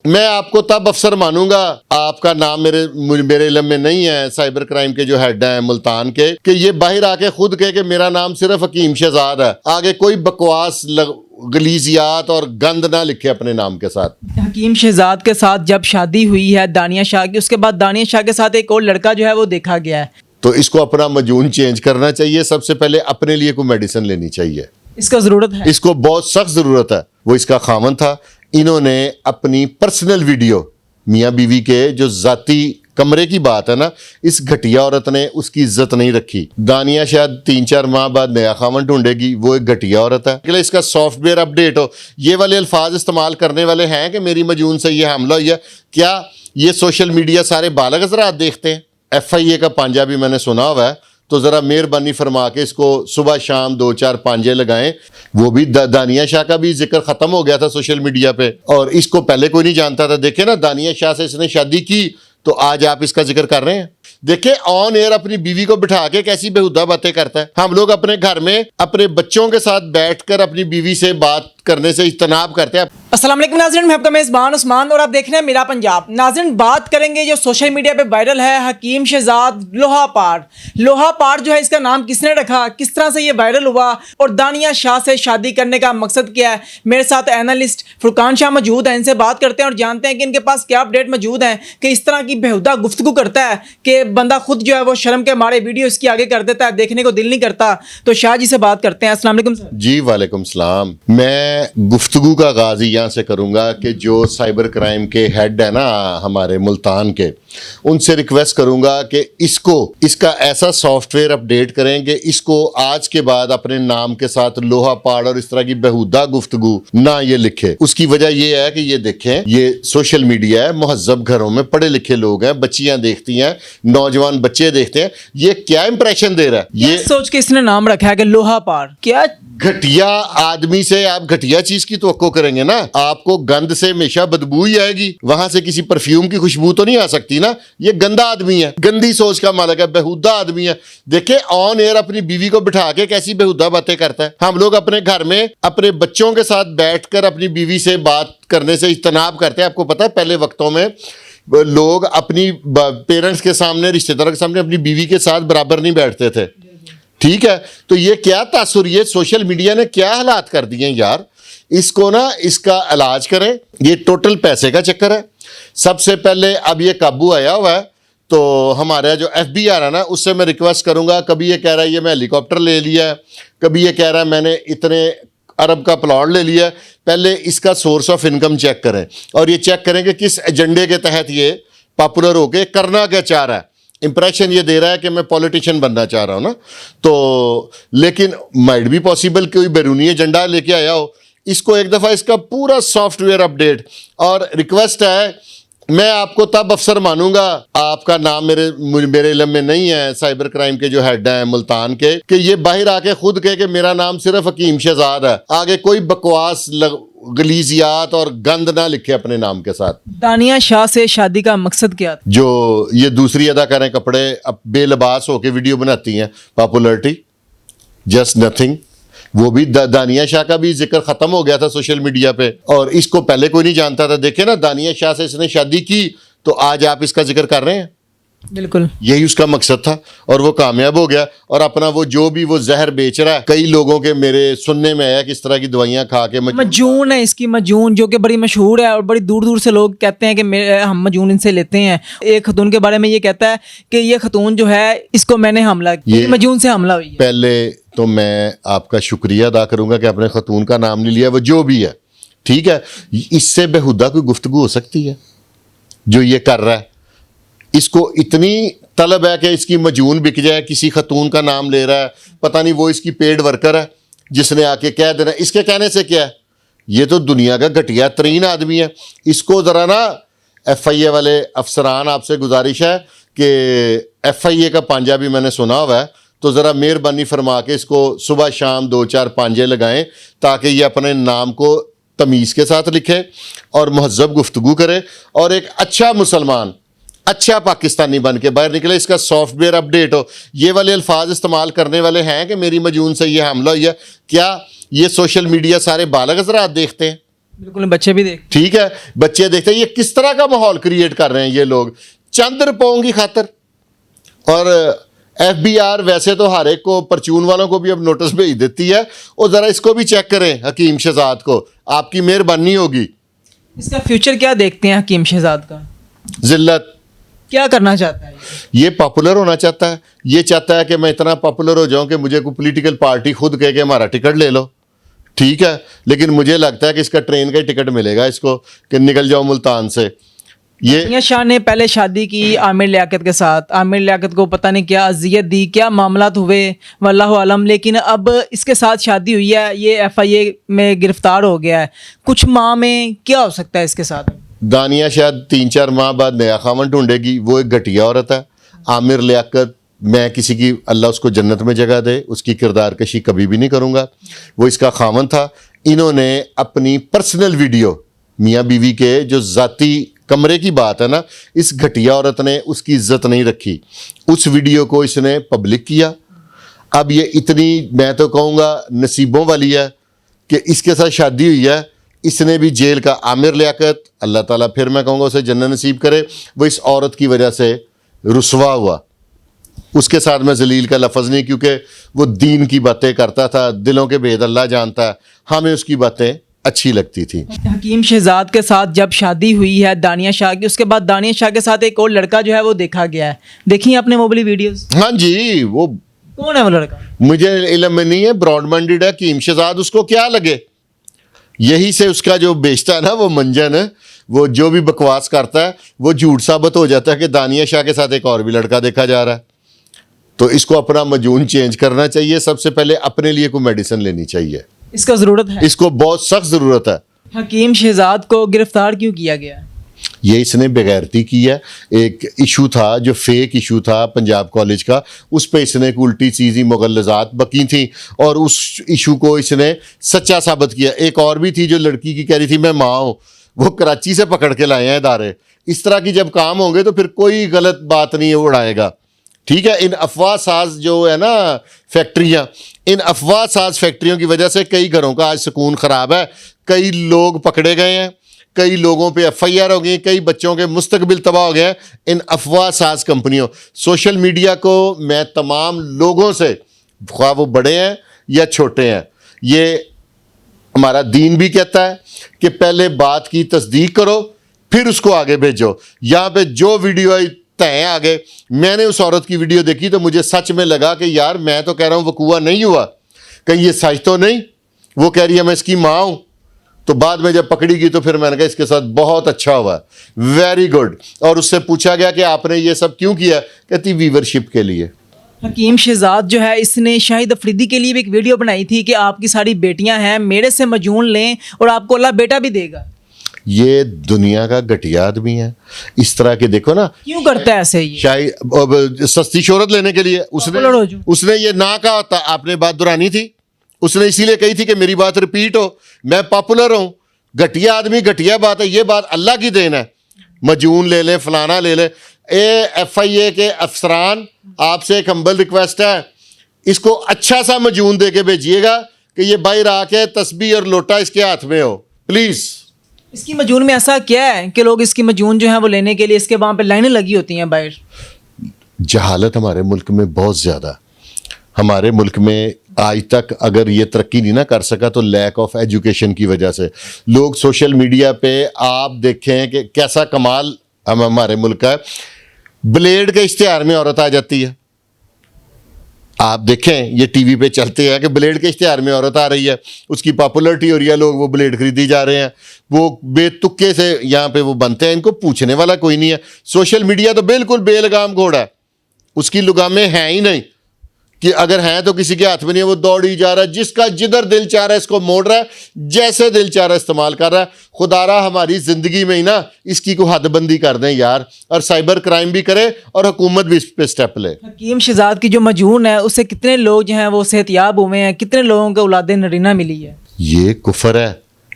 मैं आपको तब अफसर मानूंगा, आपका नाम मेरे इल्म में नहीं है, साइबर क्राइम के जो हेड हैं मुल्तान के, कि ये बाहर आके खुद कहे कि मेरा नाम सिर्फ हकीम शहजाद है, आगे कोई बकवास गलीजियात और गंद ना लिखे अपने नाम के साथ। हकीम शहजाद के साथ जब शादी हुई है दानिया शाह की, उसके बाद दानिया शाह के साथ एक और लड़का जो है वो देखा गया है, तो इसको अपना मजून चेंज करना चाहिए। सबसे पहले अपने लिए कोई मेडिसिन लेनी चाहिए, इसका ज़रूरत है, इसको बहुत सख्त ज़रूरत है। वो इसका खामन था, इन्होंने अपनी पर्सनल वीडियो मियाँ बीवी के जो जाती कमरे की बात है ना, इस घटिया औरत ने उसकी इज्जत नहीं रखी। दानिया शायद 3-4 माह बाद नया खामन ढूंढेगी, वो एक घटिया औरत है। इसलिए इसका सॉफ्टवेयर अपडेट हो, ये वाले अल्फाज इस्तेमाल करने वाले हैं कि मेरी मजून से ये हमला हुआ है, क्या ये सोशल मीडिया सारे बालग हज़रात देखते हैं? FIA का पांजा भी मैंने सुना हुआ है, तो ज़रा मेहरबानी फरमा के इसको सुबह शाम 2-4 पांजे लगाएं। वो भी दानिया शाह का भी जिक्र ख़त्म हो गया था सोशल मीडिया पे, और इसको पहले कोई नहीं जानता था। देखे ना, दानिया शाह से इसने शादी की तो आज आप इसका जिक्र कर रहे हैं। देखे ऑन एयर अपनी बीवी को बिठा के कैसी बेहुदा बातें करता है। हम लोग अपने घर में अपने बच्चों के साथ बैठकर अपनी बीवी से बात करने से इज्तनाब करते हैं। अस्सलाम वालेकुम नाज़रीन, मैं आपका मेज़बान उस्मान और आप देख रहे हैं मेरा पंजाब। नाज़रीन, बात करेंगे जो सोशल मीडिया पे वायरल है हकीम शहजाद लोहापार जो है, इसका नाम किसने रखा, किस तरह से ये वायरल हुआ और दानिया शाह से शादी करने का मकसद क्या है। मेरे साथ एनालिस्ट फुरकान शाह मौजूद हैं, इनसे बात करते हैं और जानते हैं कि इनके पास क्या अपडेट मौजूद है कि इस तरह की बेहुदा गुफ्तगू करता है कि बंदा खुद जो है वो शर्म के मारे वीडियो इसकी आगे कर देता है, देखने को दिल नहीं करता। तो शाह जी से बात करते हैं। अस्सलाम वालेकुम सर। जी वालेकुम सलाम। मैं गुफ्तगू का आगाज़ यहाँ से करूँगा कि जो साइबर क्राइम के हेड है ना हमारे मुल्तान के, उनसे रिक्वेस्ट करूँगा कि इसका ऐसा सॉफ्टवेयर अपडेट करें कि इसको आज के बाद अपने नाम के साथ लोहापाड़ और इस तरह की बेहुदा गुफ्तगू ना ये लिखे। उसकी वजह ये है कि ये देखें, ये सोशल मीडिया है, मुहज्जब घरों में पढ़े लिखे लोग हैं, बच्चियां देखती हैं, नौजवान बच्चे देखते हैं, ये क्या इंप्रेशन दे रहा है। ये सोच के इसने नाम रखा है कि लोहापाड़। क्या घटिया आदमी से आप घटिया चीज की तवक्को करेंगे ना, आपको गंद से हमेशा बदबू ही आएगी, वहां से किसी परफ्यूम की खुशबू तो नहीं आ सकती ना। ये गंदा आदमी है, गंदी सोच का मालिक है, बेहुदा आदमी है। देखे ऑन एयर अपनी बीवी को बिठा के कैसी बेहुदा बातें करता है। हम लोग अपने घर में अपने बच्चों के साथ बैठकर अपनी बीवी से बात करने से इज्तनाब करते हैं। आपको पता है पहले वक्तों में लोग अपनी पेरेंट्स के सामने, रिश्तेदारों के सामने अपनी बीवी के साथ बराबर नहीं बैठते थे, ठीक है। तो ये क्या तासुर, ये सोशल मीडिया ने क्या हालात कर दिए यार। इसको ना, इसका इलाज करें। ये टोटल पैसे का चक्कर है। सबसे पहले अब ये काबू आया हुआ है, तो हमारा जो FBI है ना, उससे मैं रिक्वेस्ट करूंगा। कभी ये कह रहा है ये मैं हेलीकॉप्टर ले लिया है, कभी ये कह रहा है मैंने इतने अरब का प्लॉट ले लिया है। पहले इसका सोर्स ऑफ इनकम चेक करें और ये चेक करें कि किस एजेंडे के तहत ये पॉपुलर होके करना क्या चाह रहा है। इंप्रेशन ये दे रहा है कि मैं पॉलिटिशियन बनना चाह रहा हूँ ना, तो लेकिन माइट भी पॉसिबल कोई बैरूनी एजेंडा लेके आया हो। इसको एक दफ़ा इसका पूरा सॉफ्टवेयर अपडेट, और रिक्वेस्ट है, मैं आपको तब अफसर मानूंगा, आपका नाम मेरे इल्म में नहीं है, साइबर क्राइम के जो हेड हैं मुल्तान के, कि ये बाहर आके खुद कहे कि मेरा नाम सिर्फ हकीम शहजाद है, आगे कोई बकवास गलीजियात और गंद ना लिखे अपने नाम के साथ। दानिया शाह से शादी का मकसद क्या था? जो ये दूसरी अदा करें, कपड़े अब बेलबास होके वीडियो बनाती हैं, पॉपुलरिटी, जस्ट नथिंग। वो भी दानिया शाह का भी जिक्र खत्म हो गया था सोशल मीडिया पे, और इसको पहले कोई नहीं जानता था। देखे ना, दानिया शाह से इसने शादी की तो आज आप इसका जिक्र कर रहे हैं। बिल्कुल यही उसका मकसद था और वो कामयाब हो गया। और अपना वो जो भी वो जहर बेच रहा है, कई लोगों के मेरे सुनने में आया किस तरह की दवाइयां खा के मजून है इसकी, मजून जो कि बड़ी मशहूर है और बड़ी दूर दूर से लोग कहते हैं कि हम मजून इनसे लेते हैं। एक खतून के बारे में ये कहता है कि ये खतून जो है इसको मैंने हमला किया, मजून से हमला हुई है। पहले तो मैं आपका शुक्रिया अदा करूंगा कि आपने खतून का नाम नहीं लिया, वो जो भी है ठीक है। इससे बेहुदा कोई गुफ्तगू हो सकती है जो ये कर रहा है। इसको इतनी तलब है कि इसकी मजून बिक जाए, किसी खतून का नाम ले रहा है, पता नहीं वो इसकी पेड वर्कर है जिसने आके कह देना। इसके कहने से क्या है, ये तो दुनिया का घटिया तरीन आदमी है। इसको ज़रा ना FIA वाले अफसरान, आपसे गुजारिश है कि FIA का पांजा भी मैंने सुना हुआ है, तो ज़रा मेहरबानी फरमा के इसको सुबह शाम 2-4 पांजे लगाएं ताकि ये अपने नाम को तमीज़ के साथ लिखे और महज़ब गुफ्तगू करे और एक अच्छा मुसलमान, अच्छा पाकिस्तानी बन के बाहर निकले। इसका सॉफ्टवेयर अपडेट हो। ये वाले अल्फाज इस्तेमाल करने वाले हैं कि मेरी मजून से ये हमला हुआ, क्या ये सोशल मीडिया सारे बालग हज़रात देखते हैं? बिल्कुल बच्चे भी देख ठीक है, बच्चे देखते हैं ये किस तरह का माहौल क्रिएट कर रहे हैं ये लोग चंद रुपयों की खातर। और FBR वैसे तो हर एक को, परचून वालों को भी अब नोटिस भेज देती है, और ज़रा इसको भी चेक करें हकीम शहजाद को, आपकी मेहरबानी होगी। इसका फ्यूचर क्या देखते हैं हकीम शहजाद का? जिल्लत। क्या करना चाहता है ये पॉपुलर होना चाहता है, ये चाहता है कि मैं इतना पॉपुलर हो जाऊं कि मुझे कोई पॉलिटिकल पार्टी खुद कह के हमारा टिकट ले लो। ठीक है, लेकिन मुझे लगता है कि इसका ट्रेन का ही टिकट मिलेगा इसको कि निकल जाओ मुल्तान से। ये मियां शाह ने पहले शादी की आमिर लियाकत के साथ, आमिर लियाकत को पता नहीं क्या अजियत दी, क्या मामलात हुए वल्लाहु आलम, लेकिन अब इसके साथ शादी हुई है, ये FIA में गिरफ्तार हो गया है। कुछ माह में क्या हो सकता है इसके साथ? दानिया शायद 3-4 माह बाद नया खामन ढूंढेगी, वो एक घटिया औरत है। आमिर लियाकत, मैं किसी की, अल्लाह उसको जन्नत में जगह दे, उसकी किरदार कशी कभी भी नहीं करूँगा, वो इसका खामन था। इन्होंने अपनी पर्सनल वीडियो, मियाँ बीवी के जो ज़ाती कमरे की बात है ना, इस घटिया औरत ने उसकी इज्जत नहीं रखी, उस वीडियो को इसने पब्लिक किया। अब ये इतनी, मैं तो कहूँगा नसीबों वाली है कि इसके साथ शादी हुई है, इसने भी जेल का। आमिर लियाकत, अल्लाह ताला फिर मैं कहूँगा उसे जन्नत नसीब करे, वो इस औरत की वजह से रुसवा हुआ। उसके साथ मैं जलील का लफ्ज़ नहीं, क्योंकि वो दीन की बातें करता था, दिलों के भेद अल्लाह जानता है, हमें उसकी बातें अच्छी लगती थी। हकीम शहजाद के साथ जब शादी हुई है दानिया शाह की, उसके बाद दानिया शाह के साथ एक और लड़का जो है वो देखा गया है, देखी आपने मोबाइल वीडियोस? हाँ जी, वो कौन है वो लड़का? मुझे इल्म में नहीं है, ब्रॉड माइंडेड है हकीम शहजाद, उसको क्या लगे, यही से उसका जो बेचता है ना वो मंजन है, वो जो भी बकवास करता है वो झूठ साबित हो जाता है कि दानिया शाह के साथ एक और भी लड़का देखा जा रहा है। तो इसको अपना मजून चेंज करना चाहिए, सबसे पहले अपने लिए कोई मेडिसिन लेनी चाहिए, इसका ज़रूरत है, इसको बहुत सख्त ज़रूरत है। हकीम शहजाद को गिरफ्तार क्यों किया गया? ये इसने बेगैरती की है। एक इशू था जो फेक इशू था पंजाब कॉलेज का, उस पे इसने एक उल्टी चीज़ी मुगलजात बकी थी और उस इशू को इसने सच्चा साबित किया। एक और भी थी जो लड़की की कह रही थी मैं माँ हूँ, वो कराची से पकड़ के लाए हैं इदारे। इस तरह की जब काम होंगे तो फिर कोई गलत बात नहीं है उड़ाएगा। ठीक है, इन अफवाह साज जो है ना फैक्ट्रियाँ, इन अफवाह साज फैक्ट्रियों की वजह से कई घरों का आज सुकून ख़राब है, कई लोग पकड़े गए हैं, कई लोगों पे FIR हो गई, कई बच्चों के मुस्तकबिल तबाह हो गए हैं इन अफवाह साज कंपनियों। सोशल मीडिया को मैं तमाम लोगों से, ख्वाह वो बड़े हैं या छोटे हैं, ये हमारा दीन भी कहता है कि पहले बात की तस्दीक करो फिर उसको आगे भेजो। यहाँ पे जो वीडियो आई तय आगे, मैंने उस औरत की वीडियो देखी तो मुझे सच में लगा कि यार मैं तो कह रहा हूँ वकूआ नहीं हुआ, कहीं ये सच तो नहीं। वो कह रही है मैं इसकी माँ हूँ, तो बाद में जब पकड़ी गई तो फिर मैंने कहा इसके साथ बहुत अच्छा हुआ, वेरी गुड। और उससे पूछा गया कि आपने ये सब क्यों किया, कहती व्यूवरशिप के लिए। हकीम शहजाद जो है इसने शाहिद अफरीदी के लिए भी एक वीडियो बनाई थी कि आपकी सारी बेटियां हैं, मेरे से मजून लें और आपको अल्लाह बेटा भी देगा। ये दुनिया का घटिया आदमी है। इस तरह के देखो ना, क्यों करता है ऐसे ये? शायद सस्ती शोहरत लेने के लिए उसने ये ना कहा होता, आपने बात दुरानी थी, उसने इसीलिए कही थी कि मेरी बात रिपीट हो, मैं पॉपुलर हूँ। घटिया आदमी, घटिया बात है, ये बात अल्लाह की देन है। मजून ले लें, फलाना ले लें। FIA के अफसरान, आपसे एक हम्बल रिक्वेस्ट है, इसको अच्छा सा मजून दे के भेजिएगा कि ये बाहर आके तस्बीह और लोटा इसके हाथ में हो, प्लीज़। इसकी मजून में ऐसा क्या है कि लोग इसकी मजून जो है वो लेने के लिए इसके वहाँ पे लाइनें लगी होती हैं बाहर? जहालत हमारे मुल्क में बहुत ज़्यादा। हमारे मुल्क में आज तक अगर ये तरक्की नहीं ना कर सका तो लैक ऑफ एजुकेशन की वजह से। लोग सोशल मीडिया पे आप देखें कि कैसा कमाल हमारे मुल्क का है, ब्लेड के इश्तिहार में औरत आ जाती है। आप देखें ये टीवी पे चलते हैं कि ब्लेड के इश्तिहार में औरत आ रही है, उसकी पॉपुलरिटी हो रही है, लोग वो ब्लेड खरीदी जा रहे हैं, वो बेतुक्के से यहाँ पे वो बनते हैं, इनको पूछने वाला कोई नहीं है। सोशल मीडिया तो बिल्कुल बेलगाम घोड़ा है, उसकी लगामें हैं ही नहीं कि अगर हैं तो किसी के हाथ में नहीं है, वो दौड़ी जा रहा है, जिसका जिधर दिल चाह रहा है इसको मोड़ रहा है, जैसे दिल चाह रहा है इस्तेमाल कर रहा है। खुदारा हमारी ज़िंदगी में ही ना इसकी को हदबंदी कर दें यार, और साइबर क्राइम भी करे और हुकूमत भी इस पे स्टेप ले। हकीम शहजाद की जो मजून है उससे कितने लोग जो हैं वो सेहतियाब हुए हैं, कितने लोगों को औलाद नरीना मिली है? ये कुफर है,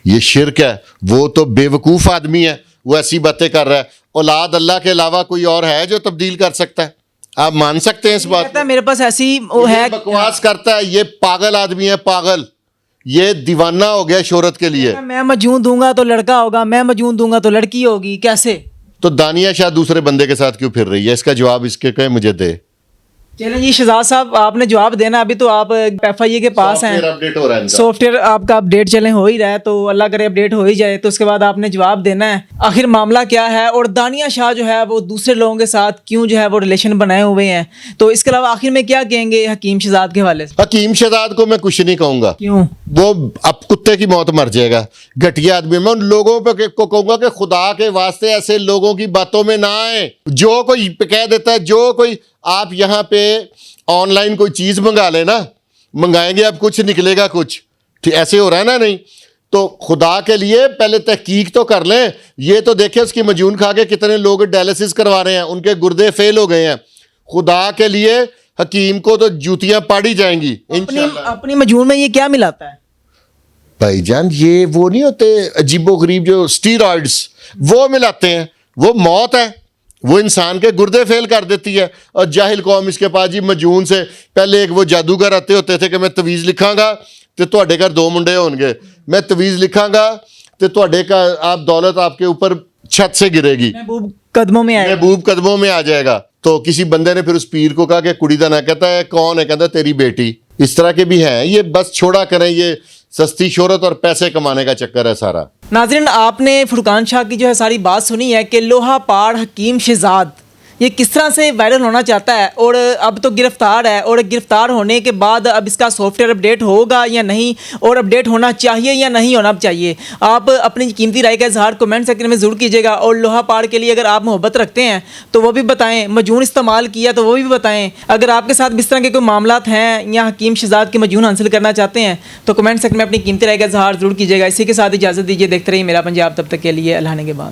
ये शिरक है। वो तो बेवकूफ़ आदमी है, वो ऐसी बातें कर रहा है। औलाद अल्लाह के अलावा कोई और है जो तब्दील कर सकता है? आप मान सकते हैं इस बात को? मेरे पास ऐसी वो है, बकवास करता है, ये पागल आदमी है, पागल। ये दीवाना हो गया शोहरत के लिए। मैं मजून दूंगा तो लड़का होगा, मैं मजून दूंगा तो लड़की होगी, कैसे? तो दानिया शाह दूसरे बंदे के साथ क्यों फिर रही है? इसका जवाब इसके कहे मुझे दे। चलें जी शहजाद साहब, आपने जवाब देना। अभी तो आप FIA के पास हैं, सॉफ्टवेयर अपडेट हो रहा है इनका। सॉफ्टवेयर आपका अपडेट चलें हो ही रहा है, तो अल्लाह करे अपडेट हो ही जाए, तो उसके बाद आपने जवाब देना है आखिर मामला क्या है, और दानिया शाह जो है वो दूसरे लोगों के साथ क्यों जो है वो रिलेशन बनाए हुए हैं। तो इसके अलावा आखिर में क्या कहेंगे हकीम शहजाद के हवाले से? हकीम शहजाद को मैं कुछ नहीं कहूंगा। क्यों? वो अब कुत्ते की मौत मर जाएगा, घटिया आदमी। मैं उन लोगों पे को कहूंगा कि खुदा के वास्ते ऐसे लोगों की बातों में ना आए। जो कोई कह देता है, जो कोई आप यहाँ पे ऑनलाइन कोई चीज मंगा लेना, मंगाएंगे अब कुछ निकलेगा कुछ, ठीक ऐसे हो रहा है ना? नहीं तो खुदा के लिए पहले तहकीक तो कर लें। ये तो देखें उसकी मजून खा के कितने लोग डायलिसिस करवा रहे हैं, उनके गुर्दे फेल हो गए हैं। खुदा के लिए हकीम को तो जूतियां पाड़ी जाएंगी इंशाल्लाह। अपनी मजून में ये क्या मिलाता है भाईजान? ये वो नहीं होते अजीबो गरीब जो स्टीरॉइड्स, वो मिलाते हैं। वो मौत है, वो इंसान के गुर्दे फेल कर देती है। और जाहिल कौम इसके पास जी मजून से पहले एक वो जादूगर आते होते थे कि मैं तवीज़ लिखांगा तो ਤੁਹਾਡੇ घर 2 मुंडे होंगे, मैं तवीज़ लिखांगा तो ਤੁਹਾਡੇ का आप दौलत आपके ऊपर छत से गिरेगी, महबूब कदमों में आएगा। महबूब कदमों में आ जाएगा। तो किसी बंदे ने फिर उस पीर को कहा कि कुड़ी दा ना, कहता है कौन है? कहता तेरी बेटी। इस तरह के भी हैं। ये बस छोड़ा करें, ये सस्ती शोहरत और पैसे कमाने का चक्कर है सारा। नाज़रीन, आपने फुरकान शाह की जो है सारी बात सुनी है कि लोहा पाड़ हकीम शहजाद ये किस तरह से वायरल होना चाहता है, और अब तो गिरफ्तार है, और गिरफ्तार होने के बाद अब इसका सॉफ्टवेयर अपडेट होगा या नहीं, और अपडेट होना चाहिए या नहीं होना चाहिए। आप अपनी कीमती राय का इजहार कमेंट सेक्शन में ज़रूर कीजिएगा। और लोहा पाड़ के लिए अगर आप मोहब्बत रखते हैं तो वो भी बताएं, मजून इस्तेमाल किया तो वो भी बताएं। अगर आपके साथ इस तरह के कोई मामलात हैं या हकीम शहजाद की मजून हासिल करना चाहते हैं तो कमेंट सेक्शन में अपनी कीमती राय का इजहार ज़रूर कीजिएगा। इसी के साथ इजाज़त दीजिए। देखते रहिए मेरा पंजाब, तब तक के लिए अल्लाह ने के बाद।